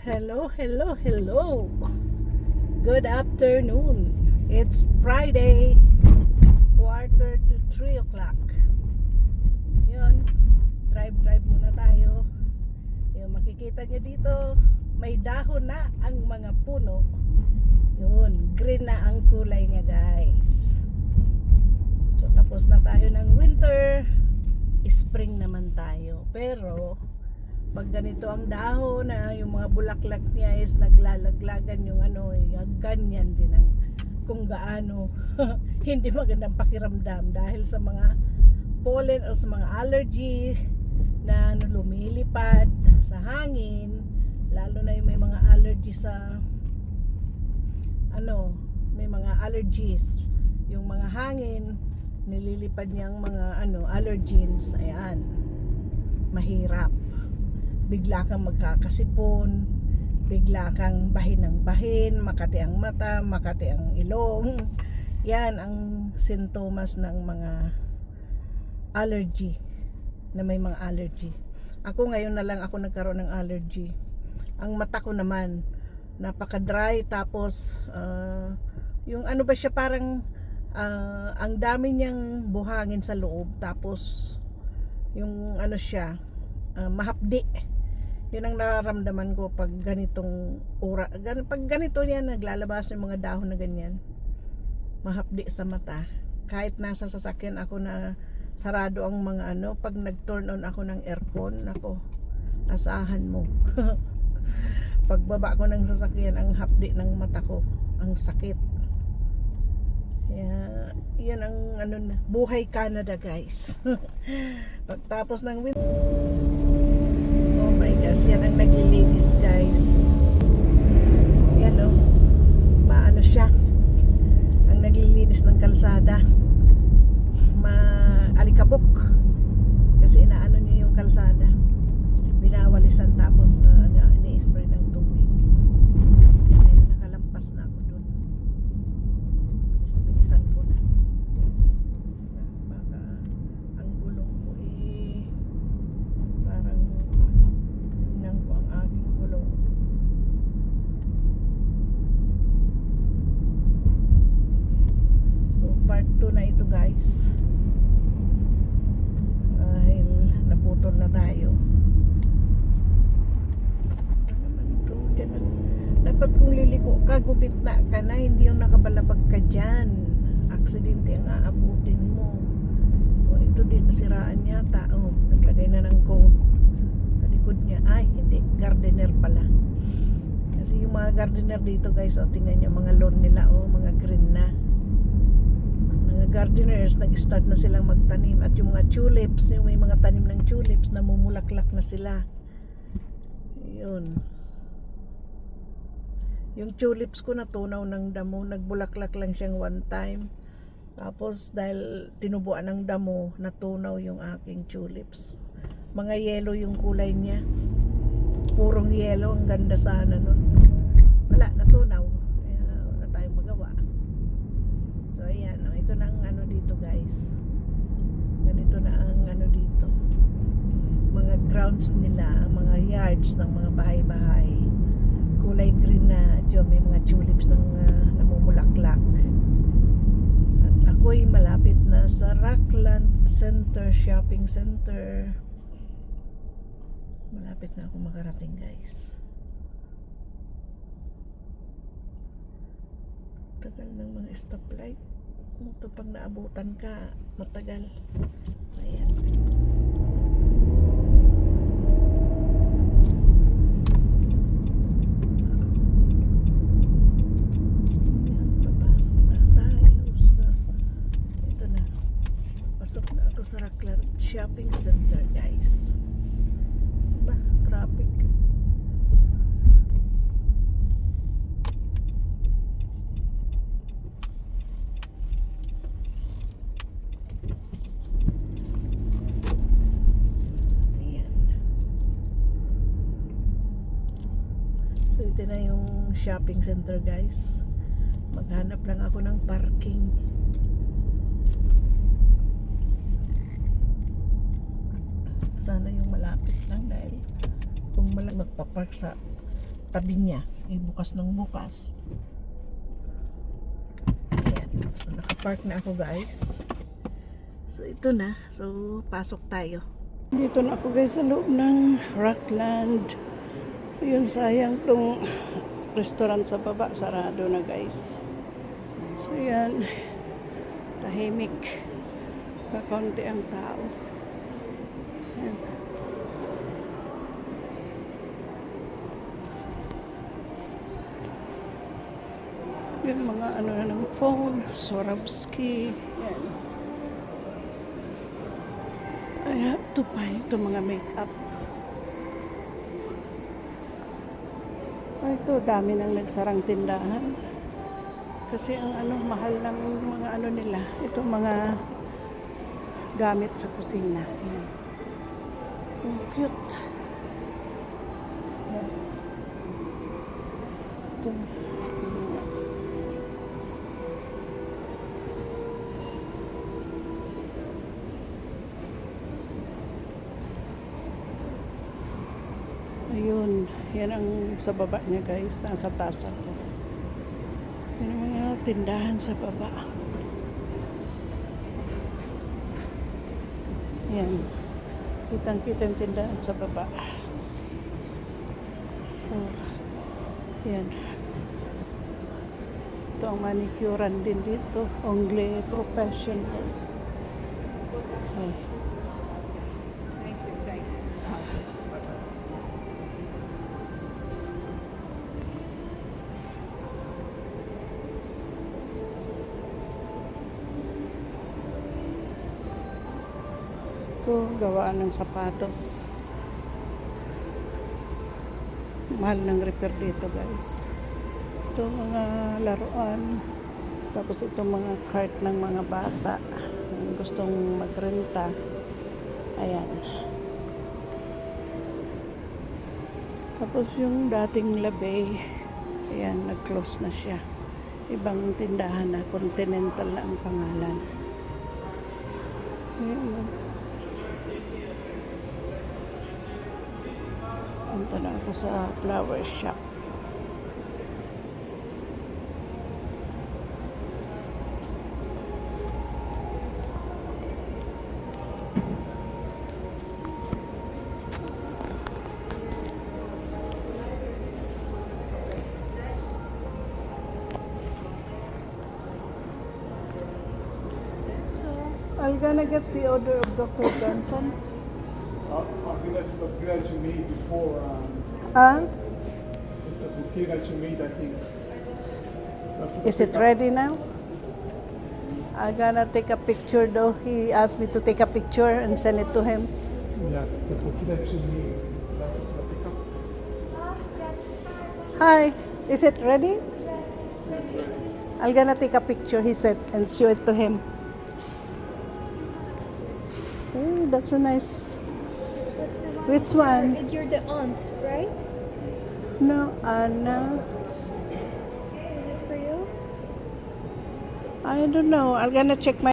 Hello, hello, hello. Good afternoon. It's Friday, quarter to 3 o'clock. Yun, drive muna tayo. Yung makikita nyo dito, may dahon na ang mga puno. Yun, green na ang kulay niya, guys. So, tapos na tayo ng winter. Spring naman tayo. Pero pag ganito ang dahon na yung mga bulaklak niya is naglalaglagan yung ganyan din ang kung gaano hindi magandang pakiramdam dahil sa mga pollen o sa mga allergy na lumilipad sa hangin, lalo na yung may mga allergy sa may mga allergies, yung mga hangin nililipad niyang mga allergens, ayan, mahirap. Bigla kang magkakasipon, bigla kang bahin ng bahin, makati ang mata, makati ang ilong. Yan ang sintomas ng mga allergy, na may mga allergy. Ako ngayon na lang ako nagkaroon ng allergy. Ang mata ko naman napaka-dry, tapos yung ba siya, parang ang dami niyang buhangin sa loob, tapos yung siya, mahapdi. Yun ang nararamdaman ko pag ganitong pag ganito yan, naglalabas yung mga dahon na ganyan, mahapdi sa mata. Kahit nasa sasakyan ako na sarado ang mga pag nag-turn on ako ng aircon, ako, asahan mo. Pagbaba ko ng sasakyan, ang hapdi ng mata ko, ang sakit. Yan ang buhay Canada, guys. Pagtapos ng winter, oh my gosh, yan ang naglilinis, guys. Yan maano siya, ang naglilinis ng kalsada, maalikabok kasi inaano niyo yung kalsada, binawalisan, tapos ini-spray ng tubig. Ay, nakalampas na ako dun, bilisan ko na. Baka ang gulong ko parang tingnan ko ang aking gulong. So part 2 na ito, guys, dahil naputol na tayo. Dapat kung liliko ka, gumit na ka na, hindi yung nakabalabag ka dyan, aksidente ang aabutin mo. O ito din, nasiraan yata. Naglagay na ng cone sa likod niya. Ay, hindi, gardener pala. Kasi yung mga gardener dito, guys, tingnan niyo mga lawn nila, mga green na. Mga gardeners, nag-start na silang magtanim. At yung mga tulips, yung may mga tanim ng tulips, namumulaklak na sila. Yun. Yung tulips ko natunaw ng damo, nagbulaklak lang siyang one time. Tapos dahil tinubuan ng damo, natunaw yung aking tulips. Mga yellow yung kulay niya. Purong yellow, ang ganda sana nun. Wala, natunaw. Kaya wala tayong magawa. So ayan, ito na ang dito, guys. Ganito na ang dito. Mga grounds nila, mga yards ng mga bahay-bahay. Kulay green na, may mga tulips ng namumulaklak. At ako'y malapit na sa Rockland Center, shopping center. Malapit na ako makarating, guys. Tagal ng mga stoplight. Ito pag naabutan ka, matagal. Ayan. Sa Rockland Shopping Center, guys. Traffic. Ayan. So ito na yung shopping center, guys. Maghanap lang ako ng parking. Sana yung malapit lang, dahil kung magpapark sa tabi niya. Bukas ng bukas. Ayan. So, nakapark na ako guys. So, ito na. So, pasok tayo. Dito na ako guys sa loob ng Rockland. Ayun, sayang tong restaurant sa baba. Sarado na guys. So, yan. Tahimik. Kakaunti ang tao. Ayan. Yung mga ano na ng phone, Swarovski. Yan. I have to buy ito mga makeup. Ito, dami nang nagsarang tindahan. Kasi ang ano, mahal ng mga ano nila. Ito mga gamit sa kusina. Yan. Ang cute. Yan. Ito. Ayun, yan ang sa baba niya guys, nasa tasa ko. Yan ang mga tindahan sa baba. Yan, kitang-kita yung tindahan sa baba. So, yan. Ito ang manicurean din dito, Ongle Professional. Okay. Ito, gawaan ng sapatos. Mahal ng repair dito guys. Ito mga laruan. Tapos ito mga cart ng mga bata. Yung gustong magrenta. Ayan. Tapos yung dating labe. Ayan, nag-close na siya. Ibang tindahan na. Continental na ang pangalan. Ayan. Punta na ako sa flower shop. I'm gonna get the order of Dr. Johnson. I'm gonna to meet before. It's a bouquet to meet, I think. Is it ready now? I'm gonna take a picture though. He asked me to take a picture and send it to him. Yeah, the bouquet to meet. That's the pickup. Hi, is it ready? I'm gonna take a picture, he said, and show it to him. Hey, that's a nice. Which one? And you're the aunt, right? No, Anna. Is it for you? I don't know. I'm gonna check my